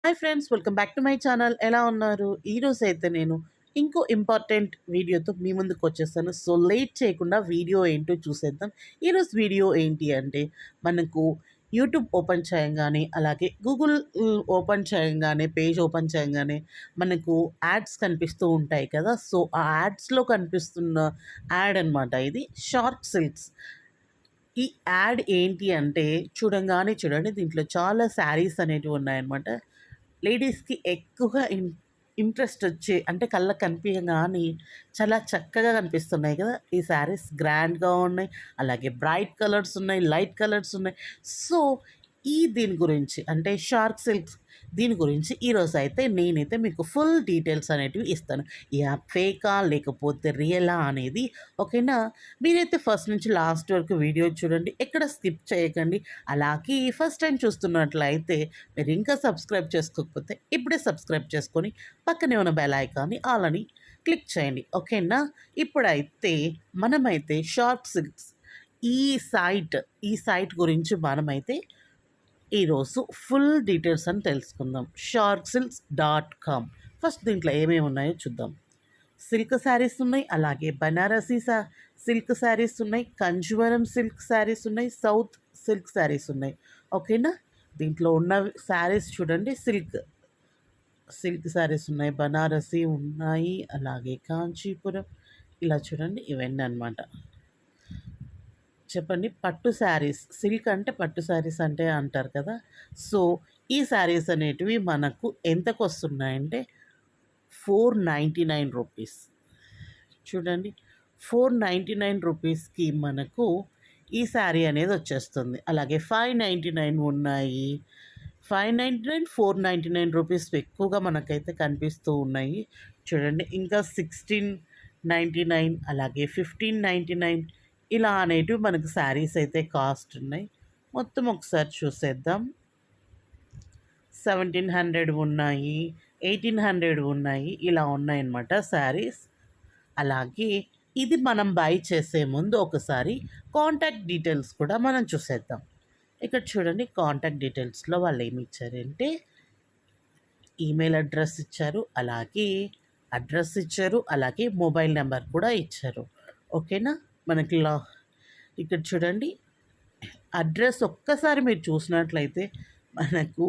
Hi friends, welcome back to my channel. ఎలా ఉన్నారు? ఈరోజు అయితే నేను ఇంకో ఇంపార్టెంట్ వీడియోతో మీ ముందుకు వచ్చేస్తాను. సో లేట్ చేయకుండా వీడియో ఏంటో చూసేద్దాం. ఈరోజు వీడియో ఏంటి అంటే మనకు యూట్యూబ్ ఓపెన్ చేయంగానే, అలాగే గూగుల్ ఓపెన్ చేయంగానే, పేజ్ ఓపెన్ చేయంగానే మనకు యాడ్స్ కనిపిస్తూ ఉంటాయి కదా. సో ఆ యాడ్స్లో కనిపిస్తున్న యాడ్ అనమాట ఇది. Shark silks. ఈ యాడ్ ఏంటి అంటే చూడండి, దీంట్లో చాలా శారీస్ అనేటివి ఉన్నాయన్నమాట. లేడీస్‌కి ఎక్కువగా ఇంట్రెస్ట్ వచ్చి అంటే కళ్ళకి కనిపియంగానే చాలా చక్కగా కనిపిస్తున్నాయి కదా! ఈ శారీస్ గ్రాండ్‌గా ఉన్నాయి. అలాగే బ్రైట్ కలర్స్ ఉన్నాయి, లైట్ కలర్స్ ఉన్నాయి. సో, దీని గురించి అంటే షార్క్ సిల్క్స్ దీని గురించి ఈరోజైతే నేనైతే మీకు ఫుల్ డీటెయిల్స్ అనేటివి ఇస్తాను. ఈ యాప్ ఫేకా లేకపోతే రియలా అనేది ఓకేనా? మీరైతే ఫస్ట్ నుంచి లాస్ట్ వరకు వీడియో చూడండి. ఎక్కడ స్కిప్ చేయకండి. అలాగే ఫస్ట్ టైం చూస్తున్నట్లయితే మీరు ఇంకా సబ్స్క్రైబ్ చేసుకోకపోతే ఇప్పుడే సబ్స్క్రైబ్ చేసుకొని పక్కనే ఉన్న బెల్ ఐకాన్ని ఆల్ అని క్లిక్ చేయండి. ఓకేనా? ఇప్పుడైతే మనమైతే షార్ట్ సిల్క్స్ ఈ సైట్ గురించి మనమైతే ఈరోజు ఫుల్ డీటెయిల్స్ అని తెలుసుకుందాం. sharksilks.com. ఫస్ట్ దీంట్లో ఏమేమి ఉన్నాయో చూద్దాం. సిల్క్ శారీస్ ఉన్నాయి, అలాగే బనారసీ సిల్క్ శారీస్ ఉన్నాయి, కంజువరం సిల్క్ శారీస్ ఉన్నాయి, సౌత్ సిల్క్ శారీస్ ఉన్నాయి. ఓకేనా? దీంట్లో ఉన్న శారీస్ చూడండి. సిల్క్ శారీస్ ఉన్నాయి, బనారసీ ఉన్నాయి, అలాగే కాంచీపురం ఇలా చూడండి. ఇవన్నీ అనమాట. చెప్పండి. పట్టు శారీస్, సిల్క్ అంటే పట్టు శారీస్ అంటే అంటారు కదా. సో ఈ శారీస్ అనేటివి మనకు ఎంతకొస్తున్నాయంటే 499 రూపీస్. చూడండి, 499 రూపీస్కి మనకు ఈ శారీ అనేది వచ్చేస్తుంది. అలాగే 599 ఉన్నాయి. 599, 499 రూపీస్ ఎక్కువగా మనకైతే కనిపిస్తూ ఉన్నాయి. చూడండి, ఇంకా 1699 అలాగే 1599 ఇలా అనేటివి మనకు శారీస్ అయితే కాస్ట్ ఉన్నాయి. మొత్తం ఒకసారి చూసేద్దాం. 1700 ఉన్నాయి, 1800 ఉన్నాయి, ఇలా ఉన్నాయన్నమాట శారీస్. అలాగే ఇది మనం బై చేసే ముందు ఒకసారి కాంటాక్ట్ డీటెయిల్స్ కూడా మనం చూసేద్దాం. ఇక్కడ చూడండి, కాంటాక్ట్ డీటెయిల్స్లో వాళ్ళు ఏమి ఇచ్చారంటే ఈమెయిల్ అడ్రస్ ఇచ్చారు, అలాగే మొబైల్ నెంబర్ కూడా ఇచ్చారు. ఓకేనా? మనకి ఇక్కడ చూడండి, అడ్రస్ ఒక్కసారి మీరు చూసినట్లయితే మనకు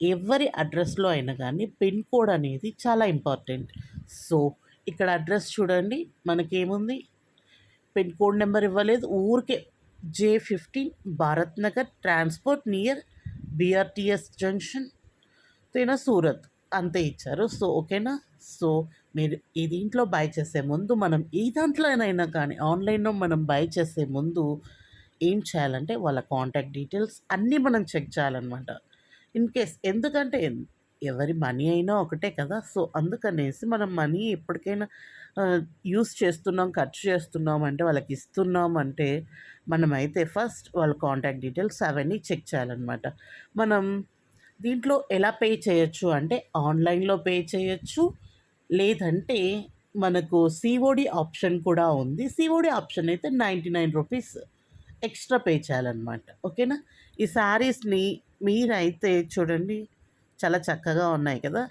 ఎవరి అడ్రస్లో అయినా కానీ పిన్ కోడ్ అనేది చాలా ఇంపార్టెంట్. సో ఇక్కడ అడ్రస్ చూడండి, మనకేముంది, పిన్ కోడ్ నెంబర్ ఇవ్వలేదు. ఊరికే J15 Bharat Nagar, transport near BRTS junction, Surat అంతే ఇచ్చారు. సో ఓకేనా? సో మీరు ఈ దీంట్లో బై చేసే ముందు, మనం ఏ దాంట్లోనైనా కానీ ఆన్లైన్లో మనం బై చేసే ముందు ఏం చేయాలంటే వాళ్ళ కాంటాక్ట్ డీటెయిల్స్ అన్నీ మనం చెక్ చేయాలన్నమాట. ఎందుకంటే ఎవరి మనీ అయినా ఒకటే కదా. సో అందుకనేసి మనం మనీ ఎప్పటికైనా యూస్ చేస్తున్నాం, ఖర్చు చేస్తున్నాం అంటే, వాళ్ళకి ఇస్తున్నాం అంటే మనమైతే ఫస్ట్ వాళ్ళ కాంటాక్ట్ డీటెయిల్స్ అవన్నీ చెక్ చేయాలన్నమాట. మనం దీంట్లో ఎలా పే చేయొచ్చు అంటే ఆన్లైన్లో పే చేయొచ్చు, లేదంటే మనకు సిఓడి ఆప్షన్ కూడా ఉంది. సిఓడి ఆప్షన్ అయితే 99 రూపీస్ ఎక్స్ట్రా పే చేయాలన్నమాట. ఓకేనా? ఈ శారీస్ని మీరైతే చూడండి, చాలా చక్కగా ఉన్నాయి కదా.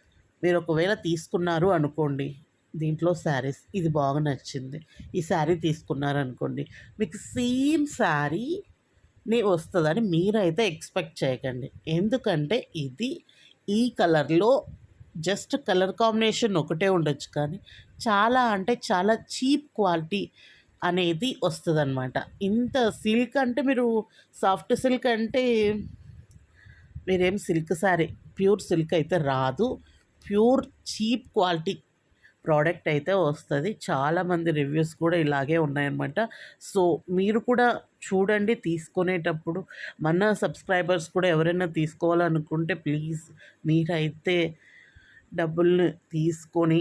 మీరు ఒకవేళ తీసుకున్నారు అనుకోండి, దీంట్లో శారీస్ ఇది బాగా నచ్చింది, ఈ శారీ తీసుకున్నారనుకోండి, మీకు సేమ్ శారీని వస్తుందని మీరైతే ఎక్స్పెక్ట్ చేయకండి. ఎందుకంటే ఇది ఈ కలర్లో జస్ట్ కలర్ కాంబినేషన్ ఒకటే ఉండొచ్చు, కానీ చాలా అంటే చాలా చీప్ క్వాలిటీ అనేది వస్తుందన్నమాట. ఇంత సిల్క్ అంటే మీరు సాఫ్ట్ సిల్క్ అంటే మీరేం సిల్క్ శారీ ప్యూర్ సిల్క్ అయితే రాదు. ప్యూర్ చీప్ క్వాలిటీ ప్రోడక్ట్ అయితే వస్తుంది. చాలామంది రివ్యూస్ కూడా ఇలాగే ఉన్నాయన్నమాట. సో మీరు కూడా చూడండి తీసుకునేటప్పుడు. మన సబ్స్క్రైబర్స్ కూడా ఎవరైనా తీసుకోవాలనుకుంటే ప్లీజ్ మీరైతే డబ్బుల్ని తీసుకొని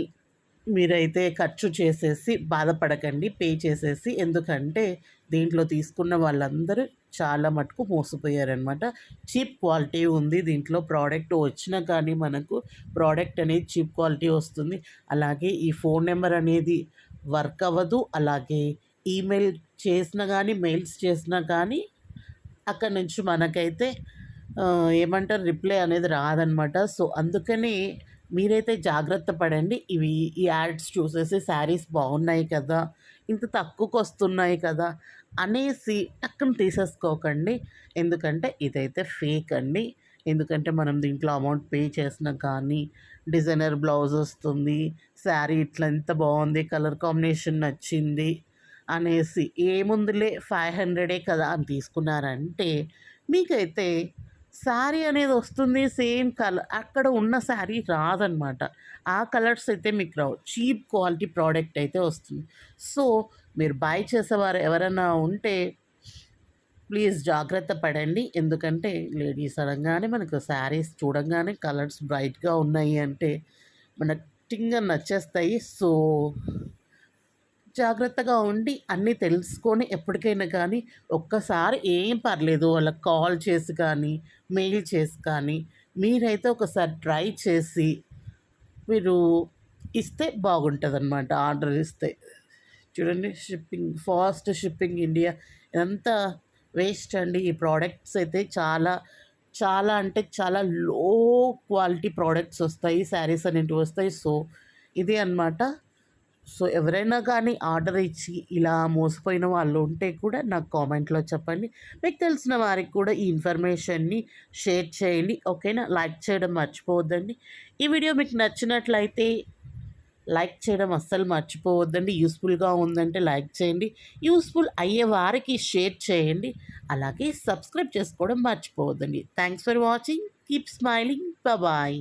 మీరైతే ఖర్చు చేసేసి బాధపడకండి, పే చేసేసి. ఎందుకంటే దీంట్లో తీసుకున్న వాళ్ళందరూ చాలా మటుకు మోసపోయారనమాట. చీప్ క్వాలిటీ ఉంది దీంట్లో. ప్రోడక్ట్ వచ్చినా కానీ మనకు ప్రోడక్ట్ అనేది చీప్ క్వాలిటీ వస్తుంది. అలాగే ఈ ఫోన్ నెంబర్ అనేది వర్క్ అవ్వదు. అలాగే ఈమెయిల్ చేసినా కానీ, మెయిల్స్ చేసినా కానీ అక్కడి నుంచి మనకైతే ఏమంటారు రిప్లై అనేది రాదనమాట. సో, అందుకని మీరైతే జాగ్రత్త పడండి. ఈ యాడ్స్ చూసేసి శారీస్ బాగున్నాయి కదా! ఇంత తక్కువకొస్తున్నాయి కదా! అనేసి టక్కున తీసేసుకోకండి. ఎందుకంటే ఇదైతే ఫేక్ అండి. ఎందుకంటే మనం దీంట్లో అమౌంట్ పే చేసినా కానీ డిజైనర్ బ్లౌజ్ వస్తుంది. శారీ ఇట్లా ఎంత బాగుంది, కలర్ కాంబినేషన్ నచ్చింది అనేసి ఏముందిలే 500 కదా అని తీసుకున్నారంటే మీకైతే శారీ అనేది వస్తుంది సేమ్ కలర్. అక్కడ ఉన్న శారీ రాదనమాట. ఆ కలర్స్ అయితే మీకు రావు. చీప్ క్వాలిటీ ప్రోడక్ట్ అయితే వస్తుంది. సో, మీరు బై చేసేవారు ఎవరైనా ఉంటే ప్లీజ్ జాగ్రత్త పడండి. ఎందుకంటే లేడీస్ అనంగానే మనకు శారీస్ చూడంగానే కలర్స్ బ్రైట్‌గా ఉన్నాయి అంటే మనకు టింగా నచ్చేస్తాయి. సో, జాగ్రత్తగా ఉండి అన్నీ తెలుసుకొని ఎప్పటికైనా కానీ ఒక్కసారి ఏం పర్లేదు వాళ్ళకి కాల్ చేసి కానీ, మెయిల్ చేసి కానీ మీరైతే ఒకసారి ట్రై చేసి మీరు ఇస్తే బాగుంటదనమాట. ఆర్డర్ ఇస్తే. చూడండి ఫాస్ట్ షిప్పింగ్ ఇండియా ఇదంతా వేస్ట్ అండి. ఈ ప్రోడక్ట్స్ అయితే చాలా, చాలా అంటే చాలా లో క్వాలిటీ ప్రోడక్ట్స్ వస్తాయి. శారీస్ అనేటివి వస్తాయి. సో, ఇదే అనమాట. సో, ఎవరైనా కానీ ఆర్డర్ ఇచ్చి ఇలా మోసపోయిన వాళ్ళు ఉంటే కూడా నాకు కామెంట్‌లో చెప్పండి. మీకు తెలిసిన వారికి కూడా ఈ ఇన్ఫర్మేషన్‌ని షేర్ చేయండి. ఓకేనా? లైక్ చేయడం మర్చిపోవద్దండి. ఈ వీడియో మీకు నచ్చినట్లయితే లైక్ చేయడం అస్సలు మర్చిపోవద్దండి. యూస్‌ఫుల్‌గా ఉందంటే లైక్ చేయండి. యూస్‌ఫుల్ అయ్యే వారికి షేర్ చేయండి. అలాగే సబ్స్క్రైబ్ చేసుకోవడం మర్చిపోవద్దండి. Thanks for watching. Keep smiling. Bye.